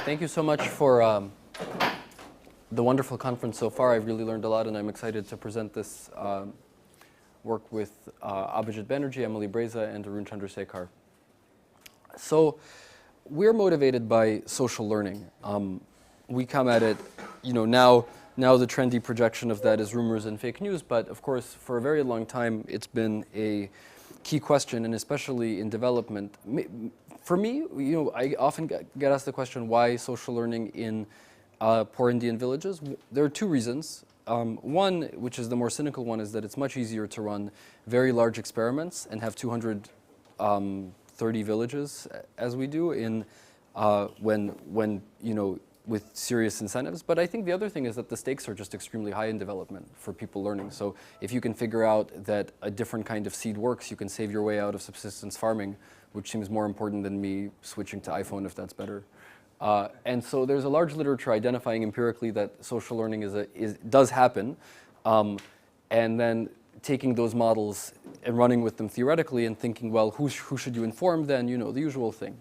Thank you so much for the wonderful conference so far. I've really learned a lot, and I'm excited to present this work with Abhijit Banerjee, Emily Breza, and Arun Chandrasekhar. So we're motivated by social learning. We come at it, now the trendy projection of that is rumors and fake news, but of course, for a very long time, it's been a key question, and especially in development. For me, I often get asked the question, why social learning in poor Indian villages? There are two reasons. One, which is the more cynical one, is that it's much easier to run very large experiments and have 230 villages, as we do, in when with serious incentives. But I think the other thing is that the stakes are just extremely high in development for people learning. So if you can figure out that a different kind of seed works, you can save your way out of subsistence farming, which seems more important than me switching to iPhone if that's better. And so there's a large literature identifying empirically that social learning does happen, and then taking those models and running with them theoretically and thinking, well, who should you inform then? The usual thing.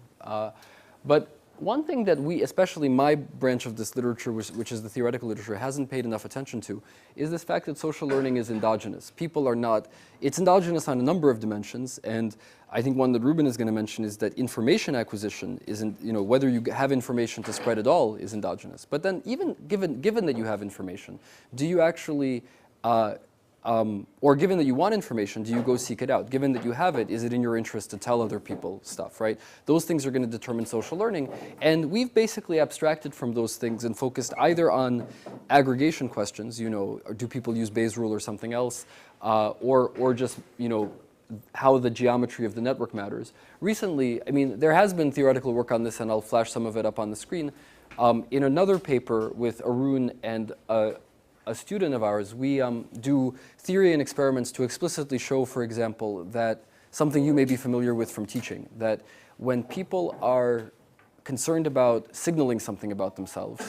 But one thing that we, especially my branch of this literature, which is the theoretical literature, hasn't paid enough attention to, is this fact that social learning is endogenous. People are not, it's endogenous on a number of dimensions, and I think one that Ruben is going to mention is that information acquisition isn't, whether you have information to spread at all is endogenous. But then even given that you have information, do you actually, or given that you want information, do you go seek it out? Given that you have it, is it in your interest to tell other people stuff, right? Those things are going to determine social learning. And we've basically abstracted from those things and focused either on aggregation questions, or do people use Bayes' rule or something else, or just, how the geometry of the network matters. Recently, there has been theoretical work on this, and I'll flash some of it up on the screen. In another paper with Arun and a student of ours, we do theory and experiments to explicitly show, for example, that something you may be familiar with from teaching, that when people are concerned about signaling something about themselves,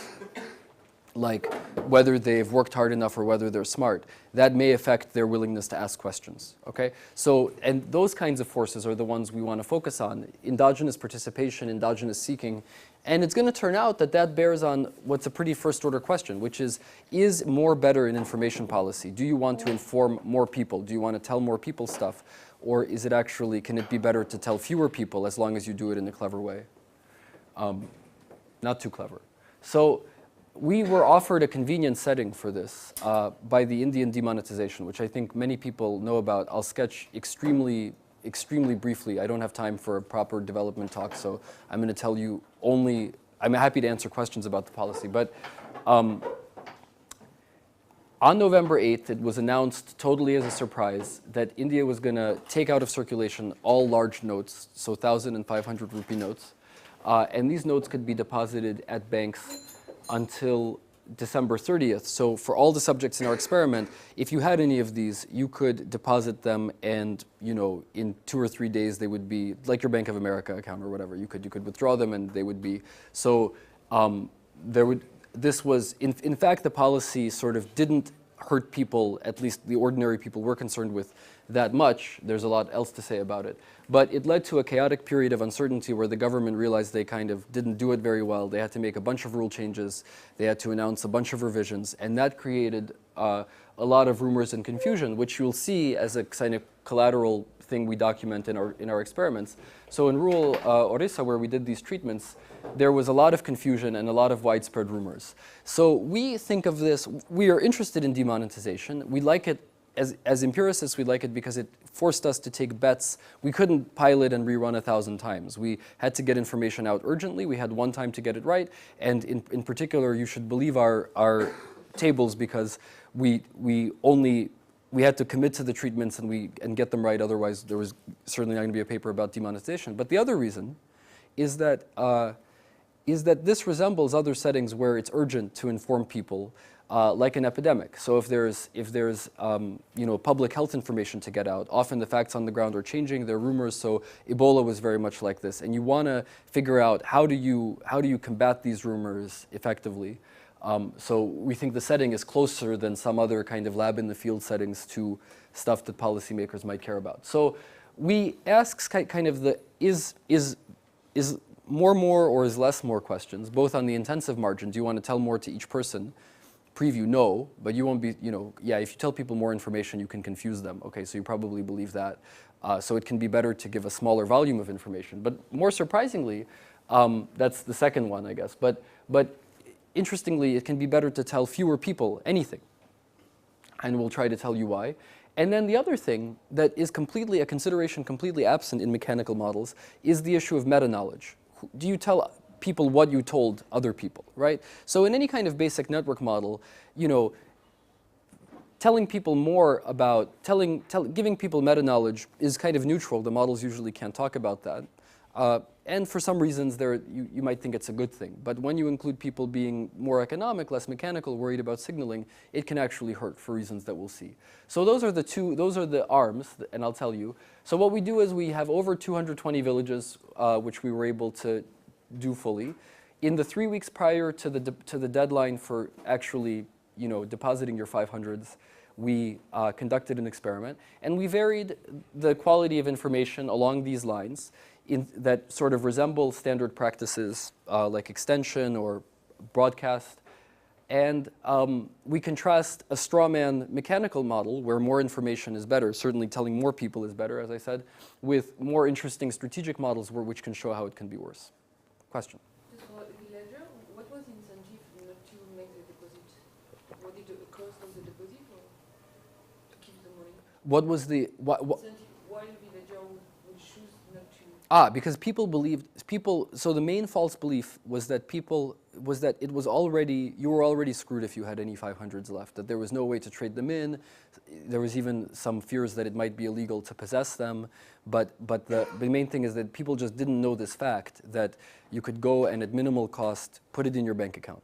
like whether they've worked hard enough or whether they're smart, that may affect their willingness to ask questions, okay? So, and those kinds of forces are the ones we want to focus on: endogenous participation, endogenous seeking. And it's going to turn out that that bears on what's a pretty first-order question, which is more better in information policy? Do you want to inform more people? Do you want to tell more people stuff? Or is it actually, can it be better to tell fewer people as long as you do it in a clever way? Not too clever. So we were offered a convenient setting for this by the Indian demonetization, which I think many people know about. I'll sketch extremely briefly. I don't have time for a proper development talk, so I'm going to tell you only, I'm happy to answer questions about the policy, but on November 8th, it was announced totally as a surprise that India was going to take out of circulation all large notes, so 1,000 and 500 rupee notes, and these notes could be deposited at banks until December 30th. So for all the subjects in our experiment, if you had any of these, you could deposit them, and in 2 or 3 days they would be like your Bank of America account or whatever. You could withdraw them, and they would be. So this was in fact, the policy sort of didn't hurt people, at least the ordinary people we're concerned with, that much. There's a lot else to say about it. But it led to a chaotic period of uncertainty where the government realized they kind of didn't do it very well. They had to make a bunch of rule changes. They had to announce a bunch of revisions. And that created a lot of rumors and confusion, which you'll see as a kind of collateral thing we document in our experiments. So in rural Orissa, where we did these treatments, there was a lot of confusion and a lot of widespread rumors. So we think of this, we are interested in demonetization. We like it. As empiricists, we like it because it forced us to take bets. We couldn't pilot and rerun 1,000 times. We had to get information out urgently. We had one time to get it right. And in particular, you should believe our tables, because we had to commit to the treatments and get them right. Otherwise, there was certainly not going to be a paper about demonetization. But the other reason is that this resembles other settings where it's urgent to inform people, like an epidemic. So if there's public health information to get out, often the facts on the ground are changing. There are rumors. So Ebola was very much like this, and you want to figure out how do you combat these rumors effectively. So we think the setting is closer than some other kind of lab in the field settings to stuff that policymakers might care about. So we ask kind of is more or is less more questions, both on the intensive margin. Do you want to tell more to each person? Preview, no, but you won't be, yeah, if you tell people more information, you can confuse them. Okay, so you probably believe that. So it can be better to give a smaller volume of information. But more surprisingly, that's the second one, I guess. But interestingly, it can be better to tell fewer people anything. And we'll try to tell you why. And then the other thing that is completely a consideration completely absent in mechanical models is the issue of meta-knowledge. Do you tell people what you told other people, right? So in any kind of basic network model, telling people more about, giving people meta-knowledge is kind of neutral. The models usually can't talk about that. And for some reasons, you might think it's a good thing. But when you include people being more economic, less mechanical, worried about signaling, it can actually hurt for reasons that we'll see. So those are the arms, and I'll tell you. So what we do is we have over 220 villages, which we were able to do fully. In the 3 weeks prior to the deadline for actually, depositing your 500s, we conducted an experiment, and we varied the quality of information along these lines that sort of resemble standard practices like extension or broadcast. And we contrast a strawman mechanical model where more information is better, certainly telling more people is better, as I said, with more interesting strategic models which can show how it can be worse. Question? Just for the ledger, what was the incentive not to make the deposit? Was it the cost of the deposit or to keep the money? What was the... Why the ledger would choose not to... Because so the main false belief was that you were already screwed if you had any 500s left, that there was no way to trade them in. There was even some fears that it might be illegal to possess them. But the main thing is that people just didn't know this fact, that you could go and at minimal cost put it in your bank account.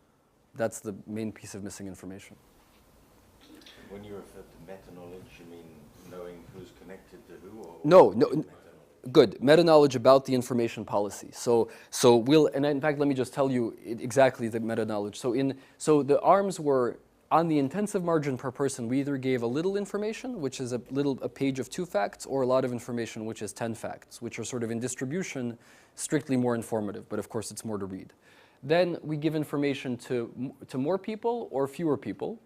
That's the main piece of missing information. When you refer to meta-knowledge, you mean knowing who's connected to who? Or No. Good. Meta-knowledge about the information policy. So and in fact, let me just tell you exactly the meta-knowledge. So the arms were, on the intensive margin per person, we either gave a little information, which is a page of 2 facts, or a lot of information, which is 10 facts, which are sort of in distribution strictly more informative, but of course it's more to read. Then we give information to more people or fewer people.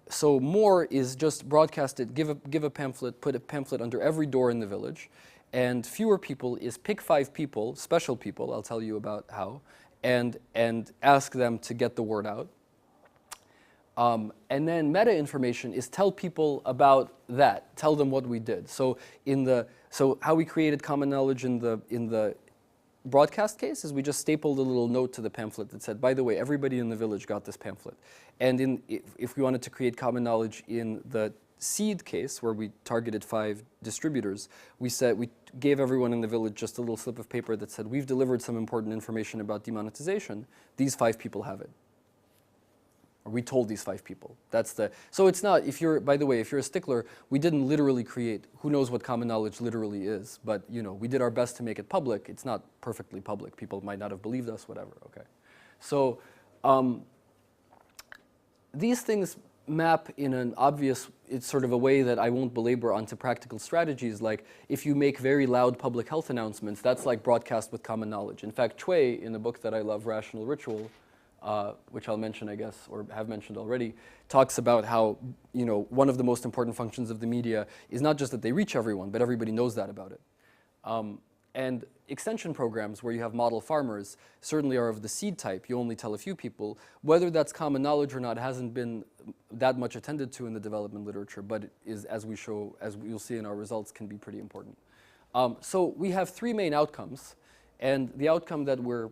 So more is just broadcasted, give a pamphlet, put a pamphlet under every door in the village. And fewer people is pick 5 people, special people, I'll tell you about how, and ask them to get the word out. And then meta information is tell people about that, tell them what we did. So how we created common knowledge in the broadcast case is we just stapled a little note to the pamphlet that said, by the way, everybody in the village got this pamphlet. And if we wanted to create common knowledge in the seed case, where we targeted 5 distributors, we gave everyone in the village just a little slip of paper that said, we've delivered some important information about demonetization. These 5 people have it. Or we told these 5 people. So it's not, by the way, if you're a stickler, we didn't literally create, who knows what common knowledge literally is, but we did our best to make it public. It's not perfectly public. People might not have believed us, whatever, okay. So these things map in an obvious, it's sort of a way that I won't belabor onto practical strategies, like if you make very loud public health announcements, that's like broadcast with common knowledge. In fact, Cui, in the book that I love, Rational Ritual, which I'll mention, I guess, or have mentioned already, talks about how, one of the most important functions of the media is not just that they reach everyone, but everybody knows that about it. And extension programs where you have model farmers certainly are of the seed type. You only tell a few people. Whether that's common knowledge or not hasn't been that much attended to in the development literature, but it is, as you'll see in our results, can be pretty important. So we have 3 main outcomes, and the outcome that we're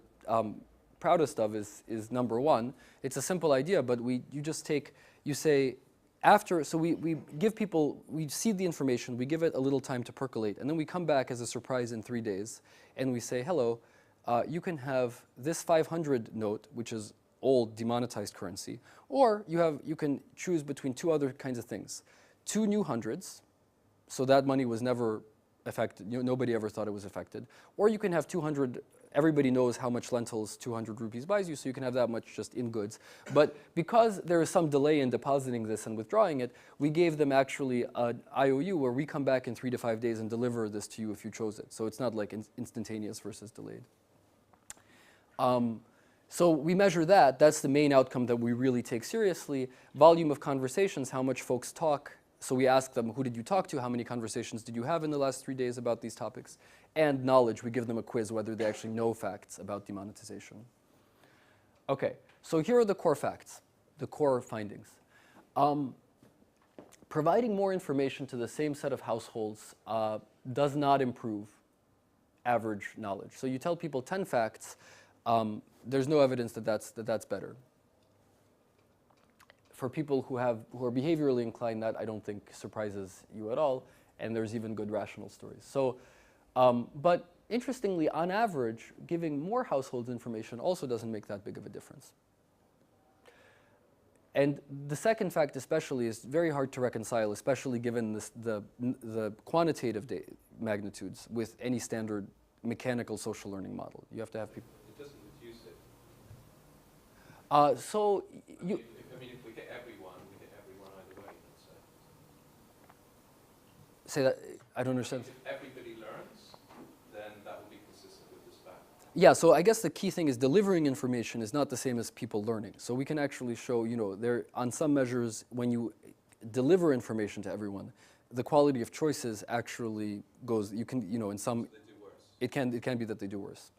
proudest of is number 1. It's a simple idea, but you say, so we give people, we seed the information, we give it a little time to percolate, and then we come back as a surprise in 3 days, and we say, hello, you can have this 500 note, which is old demonetized currency, or you can choose between 2 other kinds of things. 2 new hundreds, so that money was never affected, nobody ever thought it was affected, or you can have 200. Everybody knows how much lentils 200 rupees buys you, so you can have that much just in goods. But because there is some delay in depositing this and withdrawing it, we gave them actually an IOU where we come back in 3 to 5 days and deliver this to you if you chose it. So it's not like instantaneous versus delayed. So we measure that. That's the main outcome that we really take seriously. Volume of conversations, how much folks talk. So we ask them, who did you talk to? How many conversations did you have in the last 3 days about these topics? And knowledge, we give them a quiz whether they actually know facts about demonetization. Okay, so here are the core facts, the core findings. Providing more information to the same set of households does not improve average knowledge. So you tell people 10 facts, there's no evidence that that's better. For people who are behaviorally inclined, that I don't think surprises you at all, and there's even good rational stories. So, but interestingly, on average, giving more households information also doesn't make that big of a difference. And the second fact especially is very hard to reconcile, especially given the quantitative magnitudes with any standard mechanical social learning model. You have to have people. It doesn't reduce it. So you. I mean, if we get everyone either way, let's say. Say that, I don't understand. If everybody learns, then that will be consistent with this fact. Yeah, so I guess the key thing is delivering information is not the same as people learning. So we can actually show, there on some measures, when you deliver information to everyone, the quality of choices actually goes, you can, in some, So they do worse. it can be that they do worse.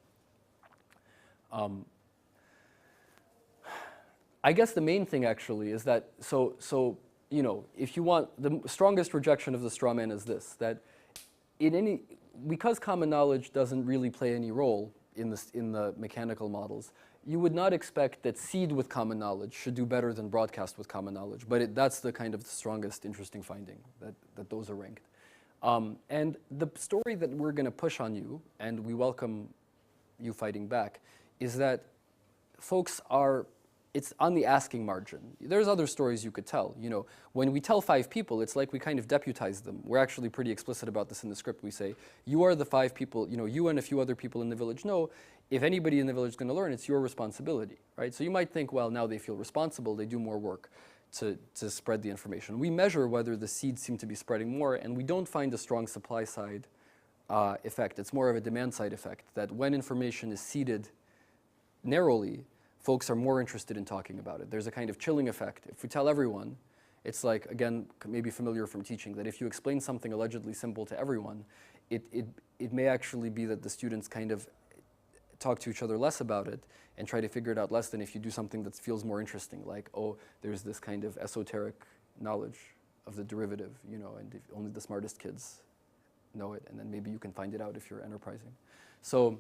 I guess the main thing actually is that, if you want, the strongest rejection of the straw man is this, that because common knowledge doesn't really play any role in the mechanical models, you would not expect that seed with common knowledge should do better than broadcast with common knowledge. But that's the kind of the strongest interesting finding, that those are ranked. And the story that we're going to push on you, and we welcome you fighting back, is that folks it's on the asking margin. There's other stories you could tell. When we tell 5 people, it's like we kind of deputize them. We're actually pretty explicit about this in the script. We say, you are the 5 people, you and a few other people in the village know, if anybody in the village is going to learn, it's your responsibility, right? So you might think, well, now they feel responsible, they do more work to spread the information. We measure whether the seeds seem to be spreading more, and we don't find a strong supply side effect. It's more of a demand side effect, that when information is seeded narrowly, folks are more interested in talking about it. There's a kind of chilling effect. If we tell everyone, it's like, again, maybe familiar from teaching, that if you explain something allegedly simple to everyone, it may actually be that the students kind of talk to each other less about it and try to figure it out less than if you do something that feels more interesting, like, oh, there's this kind of esoteric knowledge of the derivative, and if only the smartest kids know it, and then maybe you can find it out if you're enterprising. So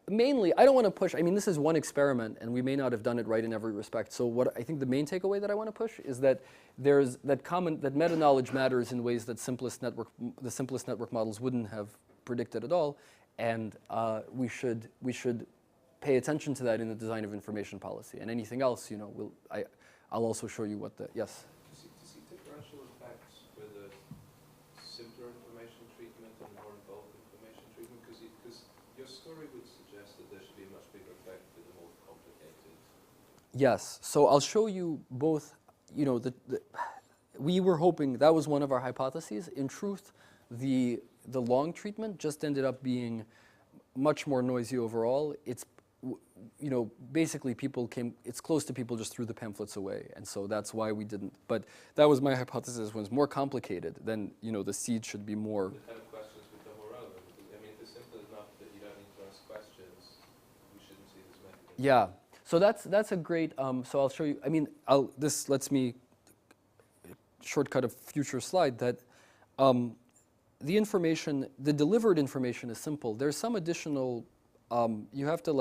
mainly, I don't want to push, this is one experiment, and we may not have done it right in every respect. So what I think the main takeaway that I want to push is that that meta-knowledge matters in ways that the simplest network models wouldn't have predicted at all, and we should pay attention to that in the design of information policy. And anything else, I'll also show you what yes? Do you see differential effects with a simpler information treatment and more involved information treatment? Because your story would suggest that there should be a much bigger effect with the more complicated. Yes. So I'll show you both. We were hoping, that was one of our hypotheses. In truth, the long treatment just ended up being much more noisy overall. It's basically it's close to people just threw the pamphlets away, and so that's why we didn't. But that was my hypothesis. When it's more complicated, then the seed should be more. The kind of questions become more relevant. If it's simple enough that you don't need to ask questions, we shouldn't see this method. Yeah. So that's a great. So I'll show you. This lets me shortcut a future slide that. The delivered information is simple. There's some additional. You have to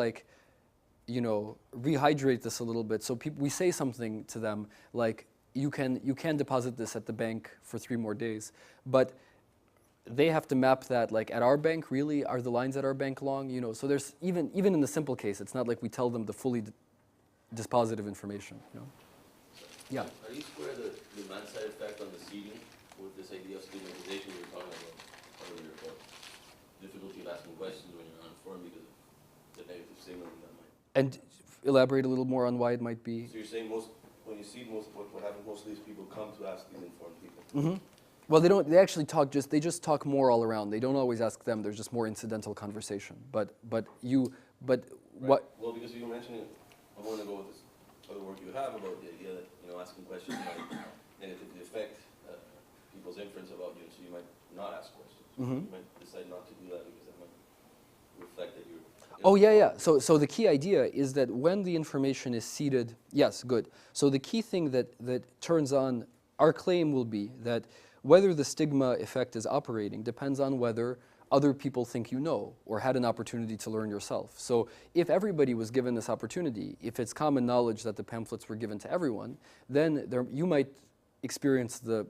rehydrate this a little bit. So we say something to them like, you can deposit this at the bank for 3 more days, but they have to map that at our bank. Really, are the lines at our bank long? So there's even in the simple case, it's not like we tell them the fully dispositive information. Yeah. Are you square the demand side effect on the seeding with this idea of stigmatization we were talking about earlier, about difficulty of asking questions when you're uninformed because of the negative signal in that mind? And elaborate a little more on why it might be. So you're saying when you seed what happens, most of these people come to ask these informed people. Mm-hmm. Well, they don't. They actually talk. They just talk more all around. They don't always ask them. There's just more incidental conversation. But Right. what? Well, because you were mentioning, I want to go with this other work you have about the idea that, you know, asking questions might negatively affect people's inference about you, so you might not ask questions. Mhm. You might decide not to do that because that might reflect that you're. Oh yeah, yeah. So the key idea is that when the information is seeded, yes, good. So the key thing that turns on our claim will be that whether the stigma effect is operating depends on whether other people think you know or had an opportunity to learn yourself. So if everybody was given this opportunity, if it's common knowledge that the pamphlets were given to everyone, then you might experience the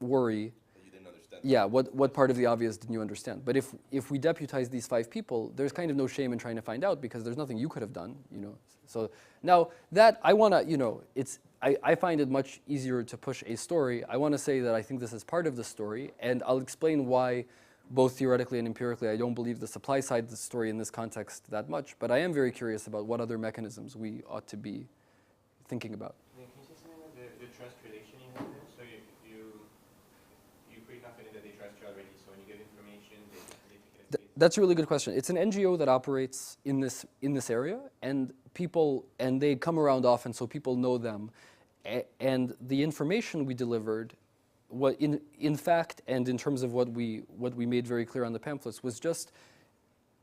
worry. You didn't understand. Yeah, what part of the obvious didn't you understand? But if we deputize these 5 people, there's kind of no shame in trying to find out because there's nothing you could have done, you know. So now that I want to, you know, I find it much easier to push a story. I want to say that I think this is part of the story, and I'll explain why, both theoretically and empirically, I don't believe the supply side of the story in this context that much, but I am very curious about what other mechanisms we ought to be thinking about. Can you say something about the trust relation you have there? So you pretty confident that they trust you already, so when you get information, they take it as faith? That's a really good question. It's an NGO that operates in this area, and they come around often, so people know them. And the information we delivered, what in fact, and in terms of what we made very clear on the pamphlets, was just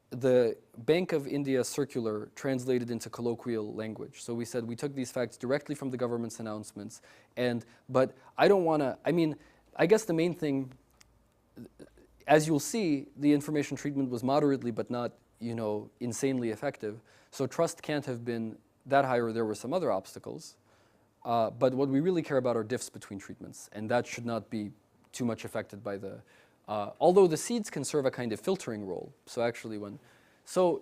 the Bank of India circular translated into colloquial language. So we said we took these facts directly from the government's announcements, but I don't want to. I mean, I guess the main thing, as you'll see, the information treatment was moderately but not, you know, insanely effective. So trust can't have been that high, or there were some other obstacles. But what we really care about are diffs between treatments, and that should not be too much affected by the, although the seeds can serve a kind of filtering role. So actually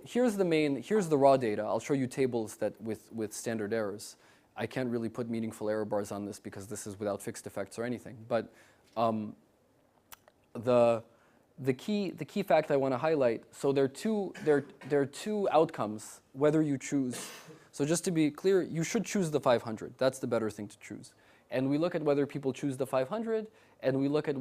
here's the raw data. I'll show you tables that with standard errors. I can't really put meaningful error bars on this because this is without fixed effects or anything. But the key fact I want to highlight, so there are two outcomes, whether you choose. So just to be clear, you should choose the 500. That's the better thing to choose. And we look at whether people choose the 500, and we look at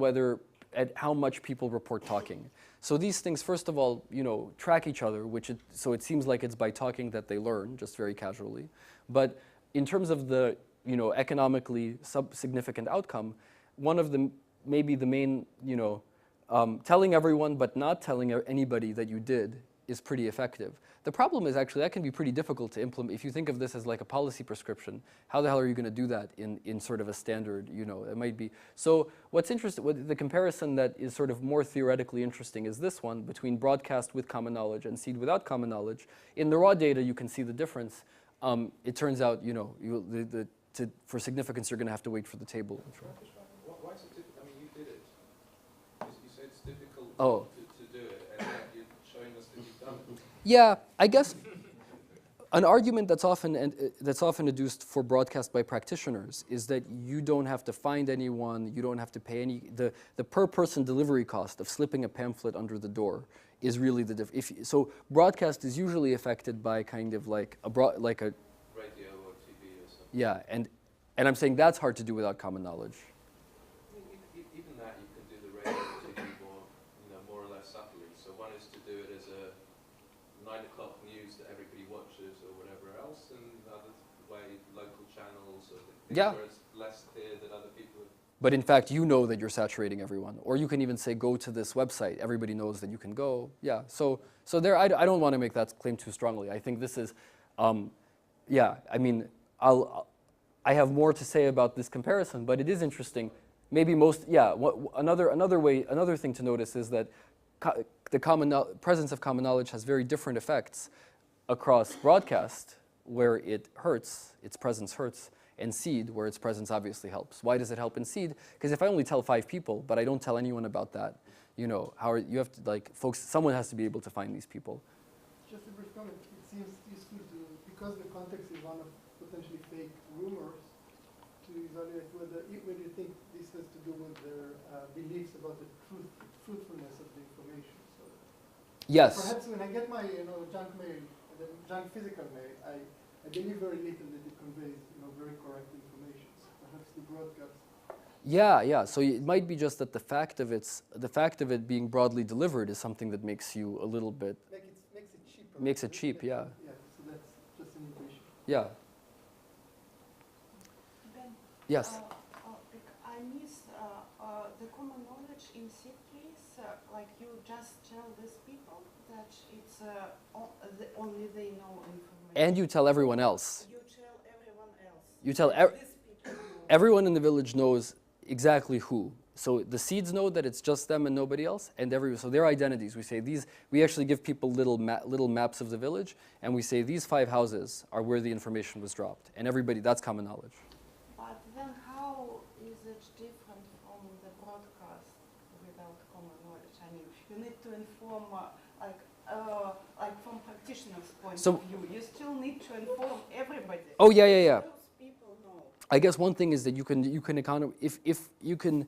how much people report talking. So these things, first of all, you know, track each other, so it seems like it's by talking that they learn, just very casually. But in terms of the, you know, economically significant outcome, one of the maybe the main, you know, telling everyone but not telling anybody that you did is pretty effective. The problem is actually that can be pretty difficult to implement. If you think of this as like a policy prescription, how the hell are you going to do that in sort of a standard, you know, it might be. So what's interesting, the comparison that is sort of more theoretically interesting is this one between broadcast with common knowledge and seed without common knowledge. In the raw data, you can see the difference. It turns out, you know, for significance, you're going to have to wait for the table. Why is it difficult? I mean, you did it. You said it's difficult Oh. to do it, and yet you're showing us that you've done it. Yeah, I guess an argument that's often adduced for broadcast by practitioners is that you don't have to find anyone, you don't have to pay any. The per person delivery cost of slipping a pamphlet under the door is really the so broadcast is usually affected by kind of like a Radio or TV or something. yeah, and I'm saying that's hard to do without common knowledge. Even that you can do the radio or TV more or less subtly. So one is to do it as a 9 o'clock news that everybody watches or whatever else, and the other way local channels or things Yeah. where it's less clear that other people. But in fact, you know that you're saturating everyone. Or you can even say, go to this website. Everybody knows that you can go. Yeah, so there, I don't want to make that claim too strongly. I think this is, yeah, I mean, I have more to say about this comparison, but it is interesting. Maybe another thing to notice is that the presence of common knowledge has very different effects across broadcast, where it hurts, its presence hurts, and seed, where its presence obviously helps. Why does it help in seed? Because if I only tell 5 people, but I don't tell anyone about that, you know, you have to, like, someone has to be able to find these people. Just a brief comment. It seems useful because the context is one of potentially fake rumors, to evaluate whether you think this has to do with their beliefs about the truthfulness of the information. So Yes. perhaps when I get my junk mail, the junk physical mail, I believe very little that it conveys very correct information. So perhaps the broadcast Yeah, yeah. So it might be just that the fact of it being broadly delivered is something that makes you a little bit Makes it cheaper. makes it cheap. Yeah. Yeah, so that's just an intuition. Yeah. Ben, Yes. I missed the common knowledge in seed case, like you just tell these people that it's only they know information. And you tell everyone else. You tell everyone else. You tell These people know. everyone in the village knows exactly who. So the seeds know that it's just them and nobody else, and so their identities. We say these. We actually give people little maps of the village, and we say these 5 houses are where the information was dropped, and everybody. That's common knowledge. But then how is it different from the broadcast without common knowledge? I mean, you need to inform, like from practitioner's point So- of view, you still need to inform everybody. Oh yeah, yeah, yeah. Those people know. I guess one thing is that you can if you can.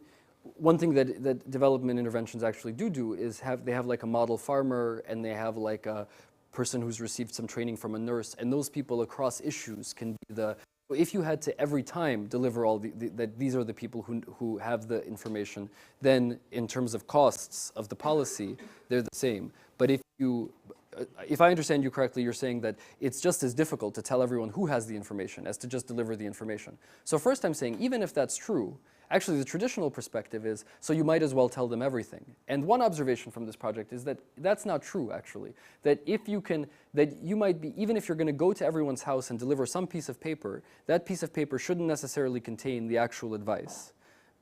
One thing that development interventions actually do is they have like a model farmer, and they have like a person who's received some training from a nurse, and those people across issues can be the. If you had to every time deliver all that these are the people who have the information, then in terms of costs of the policy, they're the same. But if I understand you correctly, you're saying that it's just as difficult to tell everyone who has the information as to just deliver the information. So first I'm saying, even if that's true, actually the traditional perspective is, so you might as well tell them everything. And one observation from this project is that that's not true, actually. That you might be, even if you're going to go to everyone's house and deliver some piece of paper, that piece of paper shouldn't necessarily contain the actual advice.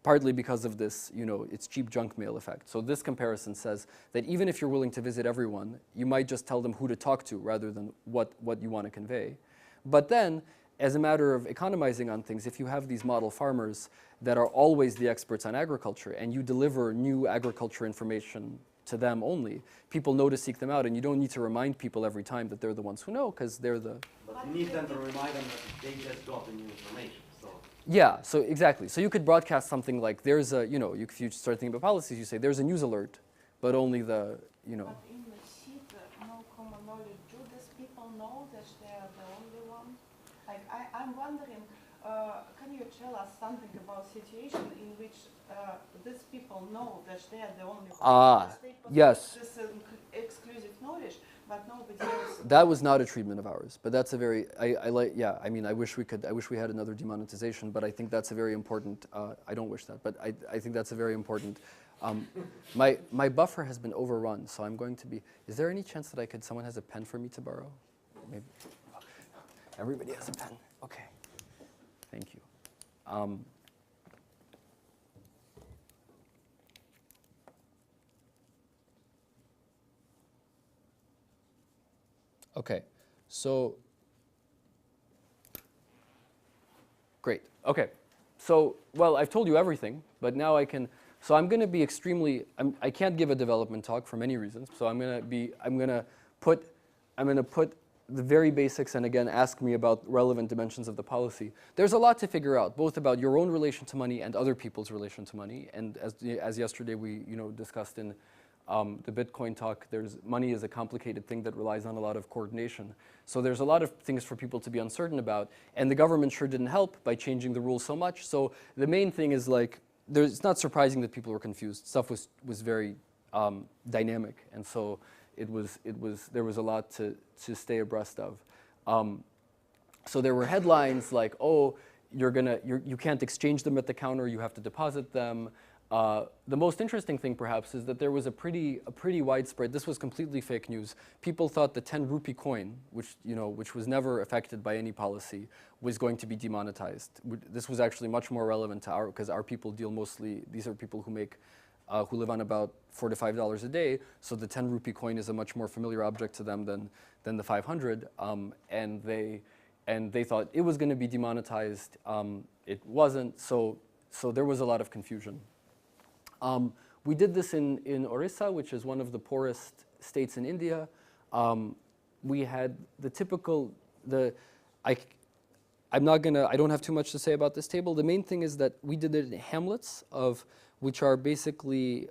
Partly because of this, it's cheap junk mail effect. So this comparison says that even if you're willing to visit everyone, you might just tell them who to talk to rather than what you want to convey. But then, as a matter of economizing on things, if you have these model farmers that are always the experts on agriculture, and you deliver new agriculture information to them only, people know to seek them out, and you don't need to remind people every time that they're the ones who know, because they're the... But you need them to remind them that they just got the new information. Yeah, so exactly. So you could broadcast something like there's a, if you start thinking about policies, you say there's a news alert, but only the, But in the seed, no common knowledge, do these people know that they are the only one? Like, I'm wondering, can you tell us something about situation in which these people know that they are the only one? Ah, yes. This exclusive knowledge, but nobody else. That was not a treatment of ours, but that's a very, I wish we had another demonetization, but I think that's a very important, I don't wish that, but I think that's a very important, my buffer has been overrun, so I'm going to be, is there any chance that someone has a pen for me to borrow? Maybe. Everybody has a pen, okay. Thank you. Okay, so, great, okay. So, well, I've told you everything, but now I can, so I'm going to be extremely, I can't give a development talk for many reasons, so I'm going to put the very basics, and again, ask me about relevant dimensions of the policy. There's a lot to figure out, both about your own relation to money and other people's relation to money, and as yesterday we, discussed in the Bitcoin talk, money is a complicated thing that relies on a lot of coordination. So there's a lot of things for people to be uncertain about, and the government sure didn't help by changing the rules so much. So the main thing is it's not surprising that people were confused. Stuff was very dynamic, and so there was a lot to stay abreast of. So there were headlines like, oh, you can't exchange them at the counter, you have to deposit them. The most interesting thing, perhaps, is that there was a pretty widespread. This was completely fake news. People thought the 10 rupee coin, which was never affected by any policy, was going to be demonetized. This was actually much more relevant to because our people deal mostly. These are people who live on about $4 to $5 a day. So the 10 rupee coin is a much more familiar object to them than the 500. And they thought it was going to be demonetized. It wasn't. So there was a lot of confusion. We did this in Orissa, which is one of the poorest states in India. We had the typical, I don't have too much to say about this table. The main thing is that we did it in hamlets which are basically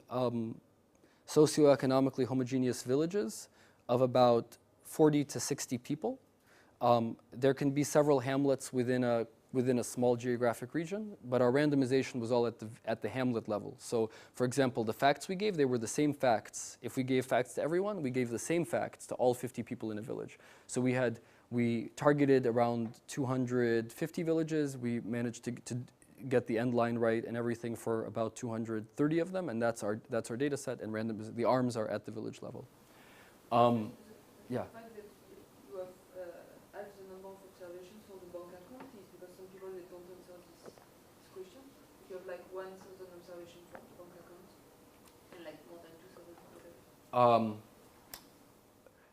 socioeconomically homogeneous villages of about 40 to 60 people. There can be several hamlets within a within a small geographic region, but our randomization was all at the hamlet level. So, for example, the facts we gave, they were the same facts. If we gave facts to everyone, we gave the same facts to all 50 people in a village. So we targeted around 250 villages. We managed to get the end line right and everything for about 230 of them, and that's our data set. And the arms are at the village level. Yeah. The fact that you have added the number of observations for the bank account is because some people they don't answer this question. If you have like 1,000 observations for the bank account and like more than 2,000 for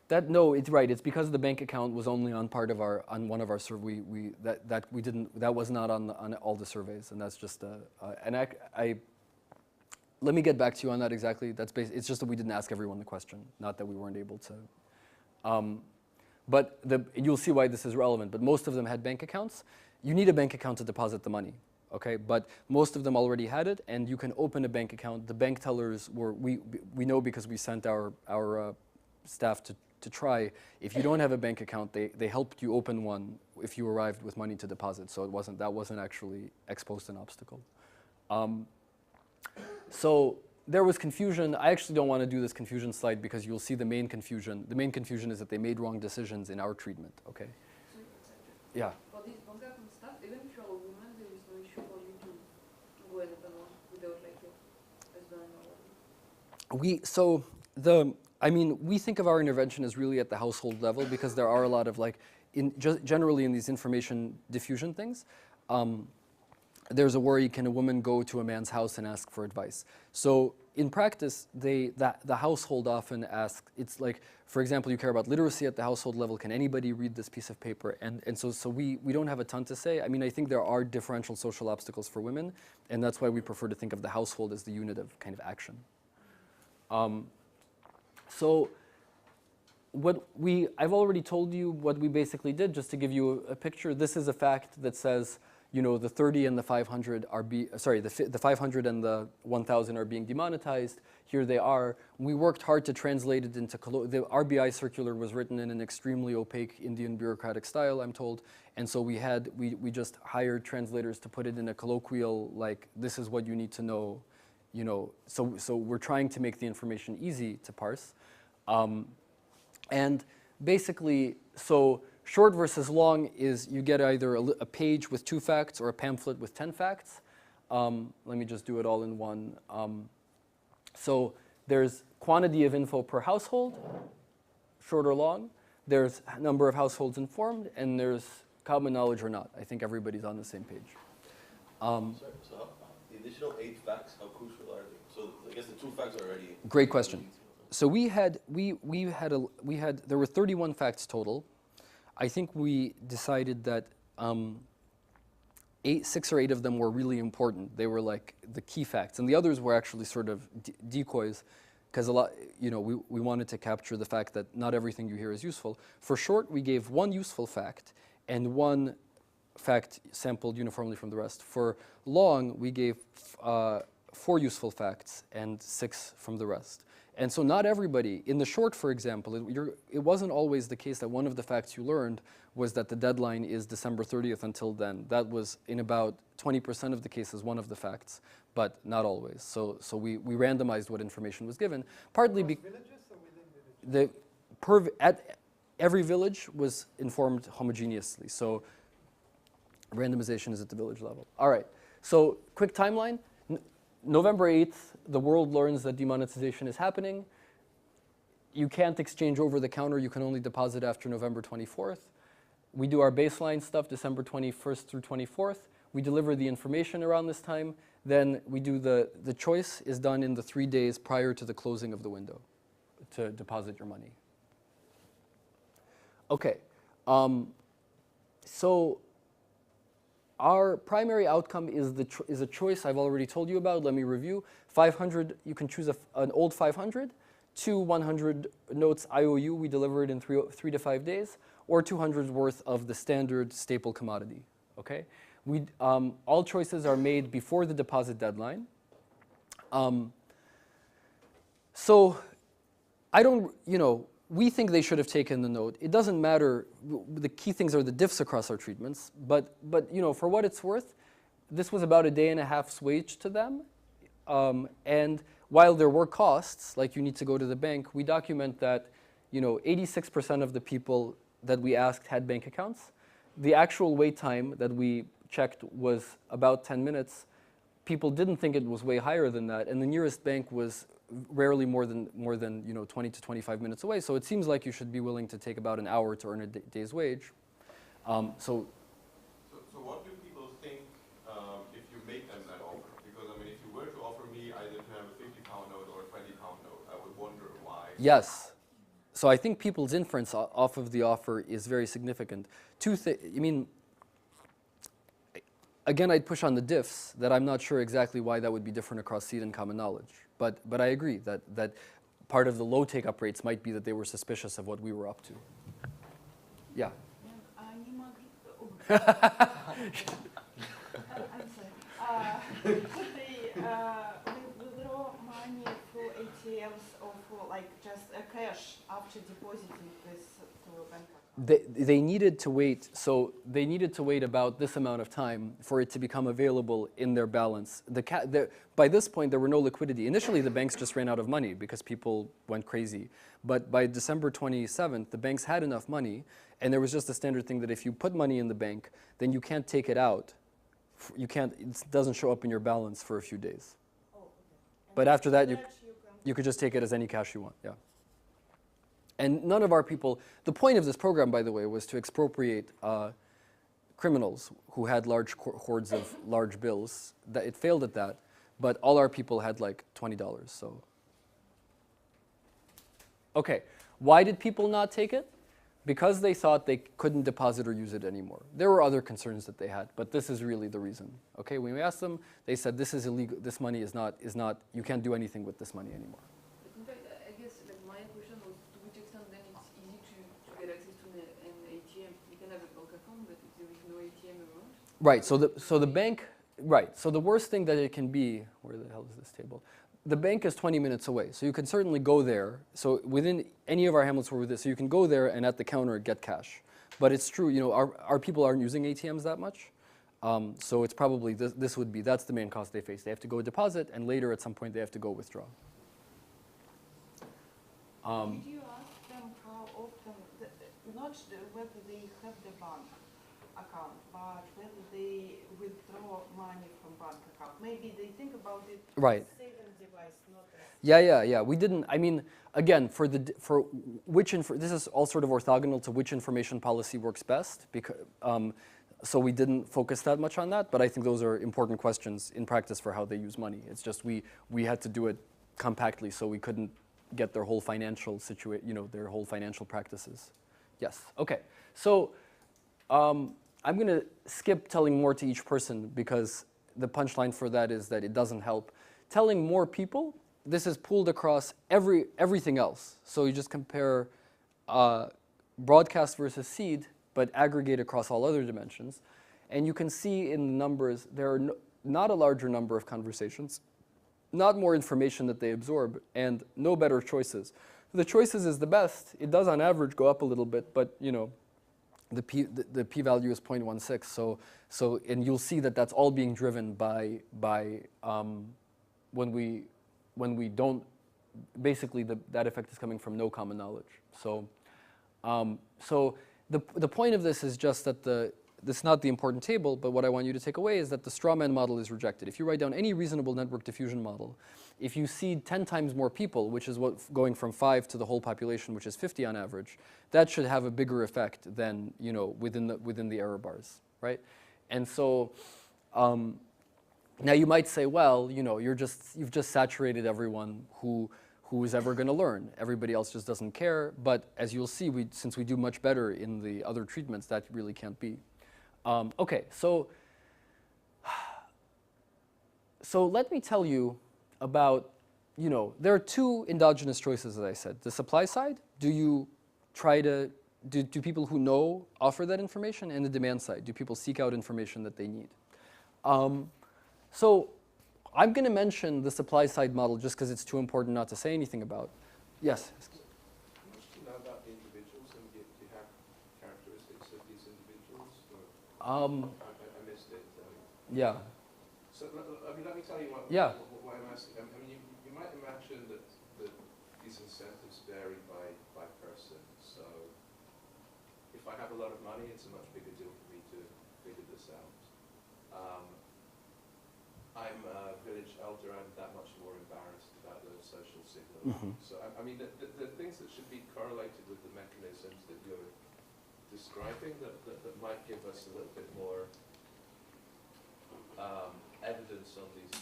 whatever. No, it's right. It's because the bank account was only on one of our survey. That was not on all the surveys, and that's just let me get back to you on that exactly. It's just that we didn't ask everyone the question, not that we weren't able to. But you'll see why this is relevant. But most of them had bank accounts. You need a bank account to deposit the money, okay? But most of them already had it, and you can open a bank account. The bank tellers we know because we sent our staff to try. If you don't have a bank account, they helped you open one if you arrived with money to deposit. So that wasn't actually exposed an obstacle. So there was confusion. I actually don't want to do this confusion slide because you'll see the main confusion. The main confusion is that they made wrong decisions in our treatment, okay? So, Yeah. for this bank account stuff, even if you're a woman, there is no issue for you to go and open one without like your husband or we think of our intervention as really at the household level because there are a lot of generally in these information diffusion things, there's a worry, can a woman go to a man's house and ask for advice? So in practice, the household often asks, it's like, for example, you care about literacy at the household level, can anybody read this piece of paper? And so we don't have a ton to say. I mean, I think there are differential social obstacles for women, and that's why we prefer to think of the household as the unit of kind of action. So I've already told you what we basically did, just to give you a picture. This is a fact that says, the 30 and the 500 the 500 and the 1,000 are being demonetized. Here they are. We worked hard to translate it into, the RBI circular was written in an extremely opaque Indian bureaucratic style, I'm told. And so we just hired translators to put it in a colloquial, like, this is what you need to know, so we're trying to make the information easy to parse. And basically, so short versus long is you get either a page with 2 facts or a pamphlet with 10 facts. Let me just do it all in one. So there's quantity of info per household, short or long. There's number of households informed, and there's common knowledge or not. I think everybody's on the same page. So the additional 8 facts, how crucial are they? So I guess the 2 facts are already... Great question. So there were 31 facts total. I think we decided that 6 or 8 of them were really important. They were like the key facts, and the others were actually sort of decoys, because we wanted to capture the fact that not everything you hear is useful. For short, we gave 1 useful fact and 1 fact sampled uniformly from the rest. For long, we gave 4 useful facts and 6 from the rest. And so not everybody, in the short, for example, it wasn't always the case that one of the facts you learned was that the deadline is December 30th until then. That was, in about 20% of the cases, one of the facts, but not always. So we randomized what information was given, partly because every village was informed homogeneously. So randomization is at the village level. All right, so quick timeline. November 8th, the world learns that demonetization is happening. You can't exchange over the counter. You can only deposit after November 24th. We do our baseline stuff December 21st through 24th. We deliver the information around this time. Then we do the choice is done in the 3 days prior to the closing of the window to deposit your money. Okay, so our primary outcome is a choice I've already told you about. Let me review. 500, you can choose an old 500, 2 100 notes IOU, we deliver it in 3 to 5 days, or 200 worth of the standard staple commodity, okay? All choices are made before the deposit deadline. So I don't, we think they should have taken the note. It doesn't matter. The key things are the diffs across our treatments. But you know, for what it's worth, this was about a day and a half's wage to them. And while there were costs, like you need to go to the bank, we document that, you know, 86% of the people that we asked had bank accounts. The actual wait time that we checked was about 10 minutes. People didn't think it was way higher than that, and the nearest bank was rarely more than you know 20 to 25 minutes away. So it seems like you should be willing to take about an hour to earn a day's wage. So what do people think if you make them that offer? Because I mean, if you were to offer me either to have a £50 note or a £20 note, I would wonder why. Yes. So I think people's inference off of the offer is very significant. I mean, again, I'd push on the diffs that I'm not sure exactly why that would be different across seed and common knowledge. But I agree that part of the low take-up rates might be that they were suspicious of what we were up to. Yeah. I'm sorry. Could they withdraw money through ATMs or for like just a cash after depositing this to a bank account? They needed to wait, so they needed to wait about this amount of time for it to become available in their balance. By this point, there were no liquidity. Initially, the banks just ran out of money because people went crazy. But by December 27th, the banks had enough money, and there was just a standard thing that if you put money in the bank, then you can't take it out. You can't. It doesn't show up in your balance for a few days. Oh, okay. But after that, you could just take it as any cash you want. Yeah. And none of our people, the point of this program, by the way, was to expropriate criminals who had large hoards of large bills. It failed at that, but all our people had like $20, so. Okay, why did people not take it? Because they thought they couldn't deposit or use it anymore. There were other concerns that they had, but this is really the reason. Okay, when we asked them, they said this is illegal, this money is not, you can't do anything with this money anymore. In fact, I guess like my question was to which extent then it's easy to get access to an ATM. You can have a bank account, but if there is no ATM around. Right. So the bank. Right. So the worst thing that it can be. Where the hell is this table? The bank is 20 minutes away, so you can certainly go there. So within any of our hamlets were with this, so you can go there and at the counter get cash. But it's true, you know, our people aren't using ATMs that much. So it's probably that's the main cost they face. They have to go deposit, and later at some point they have to go withdraw. Did you ask them how often, not whether they have the bank account, but whether they withdraw money from bank account? Maybe they think about it Right. as a saving device, not as... Yeah. We didn't. I mean, again, for which this is all sort of orthogonal to which information policy works best. Because so we didn't focus that much on that. But I think those are important questions in practice for how they use money. It's just we had to do it compactly, so we couldn't get their whole financial their whole financial practices. Yes. Okay. So I'm going to skip telling more to each person because the punchline for that is that it doesn't help. Telling more people, this is pooled across everything else. So you just compare broadcast versus seed, but aggregate across all other dimensions. And you can see in the numbers, there are not a larger number of conversations, not more information that they absorb, and no better choices. The choices is the best. It does on average go up a little bit, but you know, the p-value is 0.16. So and you'll see that that's all being driven by when we don't, basically that effect is coming from no common knowledge. So the point of this is just that this is not the important table, but what I want you to take away is that the straw man model is rejected. If you write down any reasonable network diffusion model, if you seed 10 times more people, which is what going from 5 to the whole population, which is 50 on average, that should have a bigger effect than within the error bars, right? And so now you might say, well, you've just saturated everyone who is ever going to learn. Everybody else just doesn't care. But as you'll see, since we do much better in the other treatments, that really can't be. Okay, so let me tell you about, there are two endogenous choices, as I said. The supply side, do people who know offer that information? And the demand side, do people seek out information that they need? So I'm going to mention the supply side model just because it's too important not to say anything about. Yes? How much do you know I missed it. Yeah. So, I mean, let me tell you what, Yeah. what I'm asking. I mean, you might imagine that these incentives vary by person. So, if I have a lot of money, it's a much bigger deal for me to figure this out. I'm a village elder, I'm that much more embarrassed about the social signal. So, I mean, the things that should be correlated with the mechanisms that you're describing that might give us a little bit more evidence on these,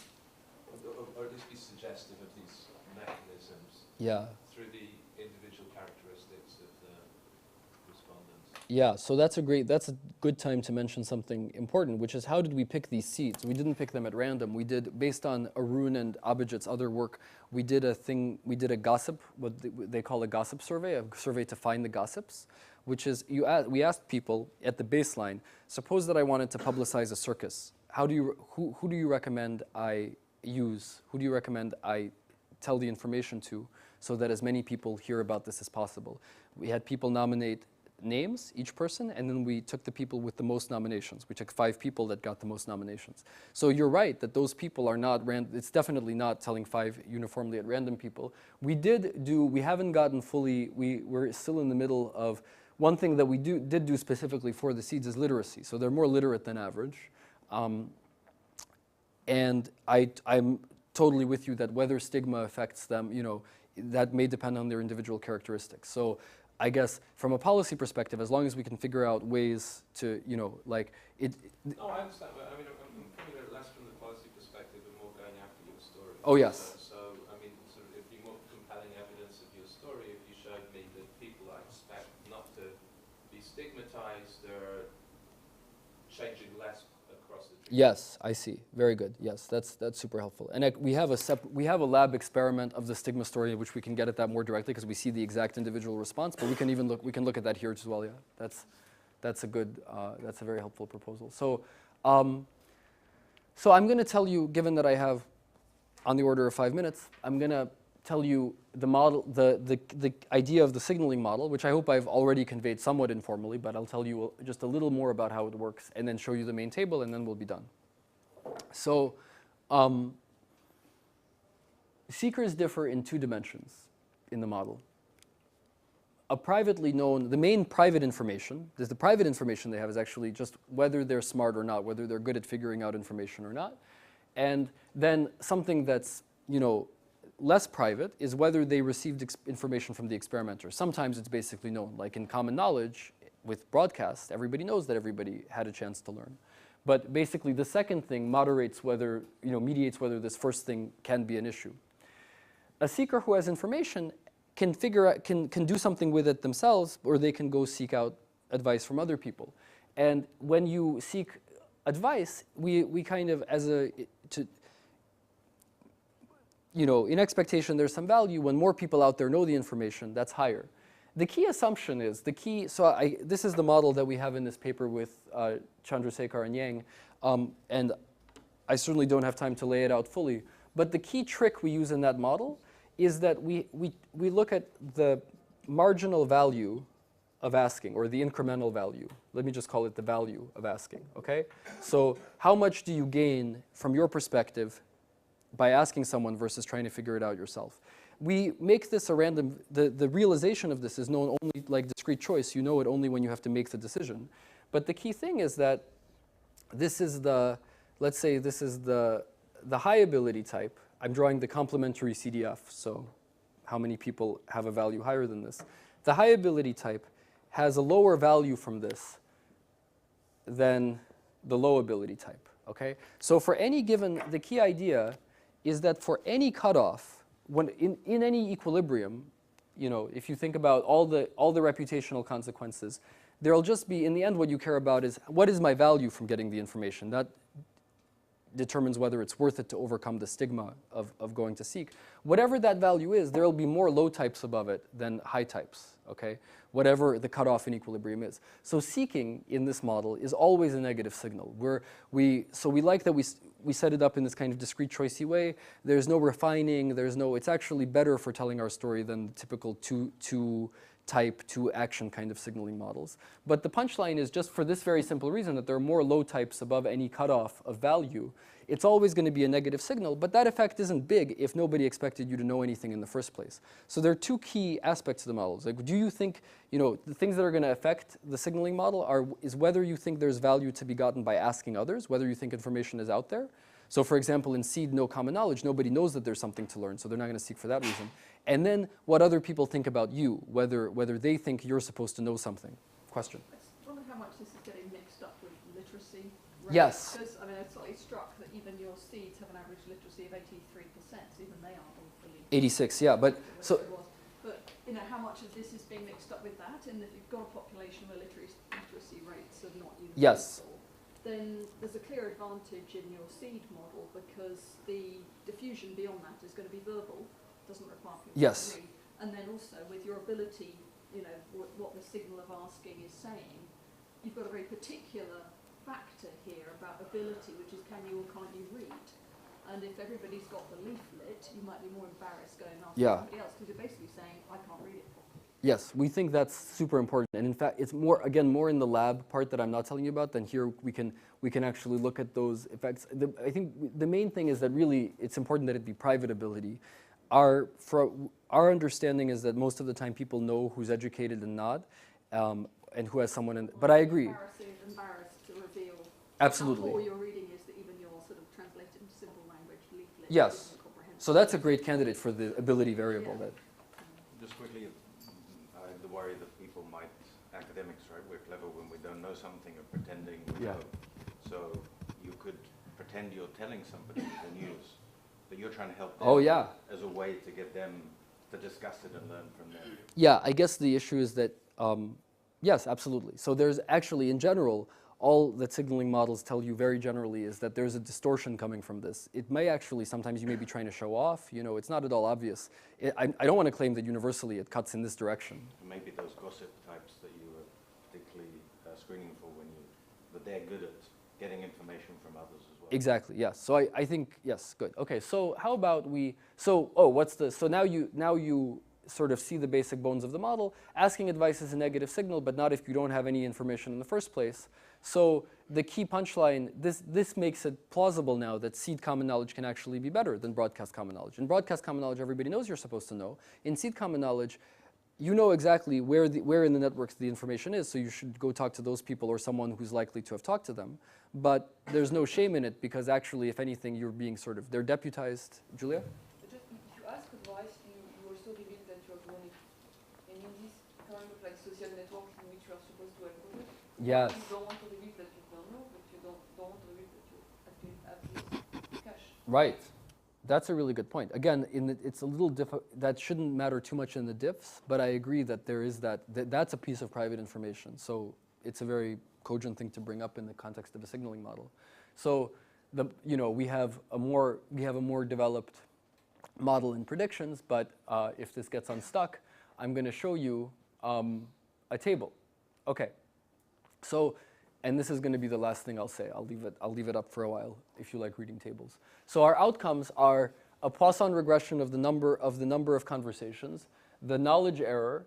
or at least be suggestive of these mechanisms through the individual characteristics of the respondents. Yeah, so that's a good time to mention something important, which is how did we pick these seats? We didn't pick them at random. We did, based on Arun and Abhijit's other work, we did a gossip, what they call a gossip survey, a survey to find the gossips, which is, we asked people at the baseline, suppose that I wanted to publicize a circus. Who do you recommend I use? Who do you recommend I tell the information to so that as many people hear about this as possible? We had people nominate names, each person, and then we took the people with the most nominations. We took 5 people that got the most nominations. So you're right that those people are not it's definitely not telling 5 uniformly at random people. We haven't gotten fully, we're still in the middle of, one thing that we did do specifically for the seeds is literacy. So they're more literate than average. And I'm totally with you that whether stigma affects them, that may depend on their individual characteristics. So I guess from a policy perspective, as long as we can figure out ways to, like it. No, I understand. But I mean, I'm coming at it less from the policy perspective and more going after your story. Oh, yes. So I mean, sort of, it'd be more compelling evidence of your story if you showed me that people I expect not to be stigmatized are changing less across the. Yes, I see. Very good. Yes, that's super helpful. And we have a lab experiment of the stigma story, which we can get at that more directly because we see the exact individual response. But we can even look at that here as well. Yeah, that's a good. That's a very helpful proposal. So, so I'm going to tell you, given that I have on the order of 5 minutes, I'm going to tell you the model, the idea of the signaling model, which I hope I've already conveyed somewhat informally, but I'll tell you just a little more about how it works and then show you the main table and then we'll be done. So seekers differ in 2 dimensions in the model. A privately known, the main private information, the private information they have is actually just whether they're smart or not, whether they're good at figuring out information or not. And then something that's, less private is whether they received information from the experimenter. Sometimes it's basically known, like in common knowledge with broadcast, everybody knows that everybody had a chance to learn. But basically the second thing moderates whether, mediates whether this first thing can be an issue. A seeker who has information can figure out, can do something with it themselves, or they can go seek out advice from other people. And when you seek advice, we kind of, in expectation there's some value. When more people out there know the information, that's higher. The key assumption is, this is the model that we have in this paper with Chandrasekhar and Yang, and I certainly don't have time to lay it out fully, but the key trick we use in that model is that we look at the marginal value of asking, or the incremental value. Let me just call it the value of asking, okay? So how much do you gain from your perspective by asking someone versus trying to figure it out yourself? We make this a random, the realization of this is known only like discrete choice. You know it only when you have to make the decision. But the key thing is that this is let's say this is the high ability type. I'm drawing the complementary CDF, so how many people have a value higher than this? The high ability type has a lower value from this than the low ability type, okay? So for any given, the key idea is that for any cutoff, when in any equilibrium, if you think about all the reputational consequences, there'll just be, in the end, what you care about is what is my value from getting the information. That determines whether it's worth it to overcome the stigma of going to seek. Whatever that value is, there'll be more low types above it than high types, okay? Whatever the cutoff in equilibrium is. So seeking in this model is always a negative signal. So we like that we set it up in this kind of discrete, choicey way. There's no refining. It's actually better for telling our story than the typical two-type, two-action kind of signaling models. But the punchline is just for this very simple reason that there are more low types above any cutoff of value. It's always going to be a negative signal, but that effect isn't big if nobody expected you to know anything in the first place. So there are two key aspects of the models. Like, do you think, the things that are going to affect the signaling model is whether you think there's value to be gotten by asking others, whether you think information is out there. So for example, in seed no common knowledge, nobody knows that there's something to learn, so they're not going to seek for that reason. And then what other people think about you, whether they think you're supposed to know something. Question? I wonder how much this is getting mixed up with literacy rates. Yes. Because, I mean, I'm slightly struck that even your seeds have an average literacy of 83%, so even they aren't all fully... 86, yeah, but so... But, how much of this is being mixed up with that? And if you've got a population where literacy rates are not universal, yes, then there's a clear advantage in your seed model because the diffusion beyond that is going to be verbal, doesn't require people to read. And then also with your ability, what the signal of asking is saying, you've got a very particular factor here about ability, which is can you or can't you read? And if everybody's got the leaflet, you might be more embarrassed going after somebody else because you're basically saying, I can't read it. Yes, we think that's super important, and in fact, it's more in the lab part that I'm not telling you about. Than here, we can actually look at those effects. I think the main thing is that really it's important that it be private ability. Our understanding is that most of the time people know who's educated and not, and who has someone in. But I agree. Embarrassed to reveal. Absolutely. How poor your reading is that even your sort of translated into simple language leaflet. Yes. So that's a great candidate for the ability variable. Yeah. That. Just quickly, I have the worry that people might, academics, right, we're clever when we don't know something or pretending we know. So you could pretend you're telling somebody the news, but you're trying to help them as a way to get them to discuss it and learn from them. Yeah, I guess the issue is that, yes, absolutely. So there's actually, in general, all that signaling models tell you very generally is that there's a distortion coming from this. It may actually, sometimes you may be trying to show off, it's not at all obvious. I don't want to claim that universally it cuts in this direction. Maybe those gossip types that you were particularly screening for that they're good at getting information from others as well. Exactly, yes. So I think, yes, good. Okay, so how about so now you sort of see the basic bones of the model. Asking advice is a negative signal, but not if you don't have any information in the first place. So the key punchline, this makes it plausible now that seed common knowledge can actually be better than broadcast common knowledge. In broadcast common knowledge, everybody knows you're supposed to know. In seed common knowledge, you know exactly where in the networks the information is, so you should go talk to those people or someone who's likely to have talked to them. But there's no shame in it because actually, if anything, you're being they're deputized. Julia? If you ask advice, you also reveal that you are grown. And in this kind of social networks in which you are supposed to help others, yes. You don't want to reveal that you don't know, but you don't want to reveal that you actually have this cache. Right. That's a really good point. Again, it's a little that shouldn't matter too much in the diffs, but I agree that there is that's a piece of private information. So it's a very cogent thing to bring up in the context of a signaling model. So we have a more developed model in predictions, but if this gets unstuck, I'm going to show you a table. Okay. So, and this is going to be the last thing I'll say. I'll leave it up for a while if you like reading tables. So our outcomes are a Poisson regression of the number of conversations, the knowledge error,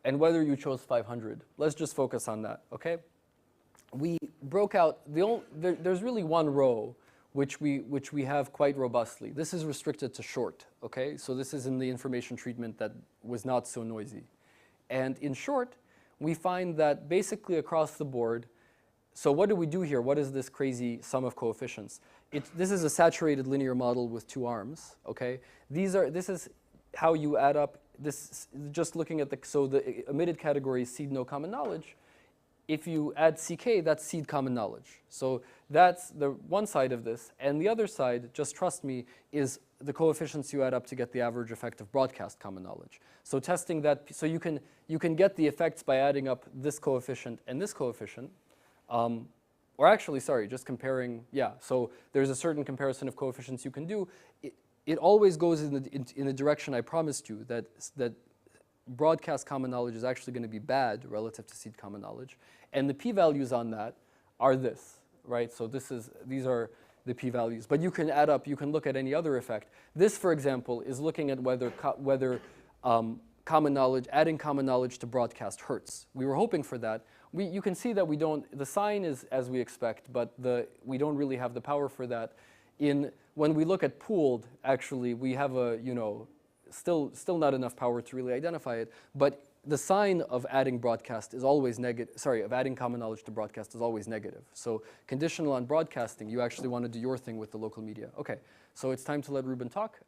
and whether you chose 500. Let's just focus on that, okay? We broke out there's really one row which we have quite robustly. This is restricted to short, okay? So this is in the information treatment that was not so noisy. And in short, we find that basically across the board, so what do we do here? What is this crazy sum of coefficients? This is a saturated linear model with two arms, okay? This is how you add up this, just looking at the omitted category is seed no common knowledge. If you add CK, that's seed common knowledge. So that's the one side of this. And the other side, just trust me, is the coefficients you add up to get the average effect of broadcast common knowledge. So testing that, so you can get the effects by adding up this coefficient and this coefficient. Or actually, sorry, just comparing, yeah. So there's a certain comparison of coefficients you can do. It always goes in the direction I promised you, that broadcast common knowledge is actually going to be bad relative to seed common knowledge. And the p-values on that are this, right? So these are the p-values. But you can add up, you can look at any other effect. This, for example, is looking at whether common knowledge, adding common knowledge to broadcast hurts. We were hoping for that. You can see that we don't, the sign is as we expect, but we don't really have the power for that. When we look at pooled, actually, we have still not enough power to really identify it, but the sign of adding broadcast is always negative, of adding common knowledge to broadcast is always negative. So conditional on broadcasting, you actually want to do your thing with the local media. Okay, so it's time to let Ruben talk.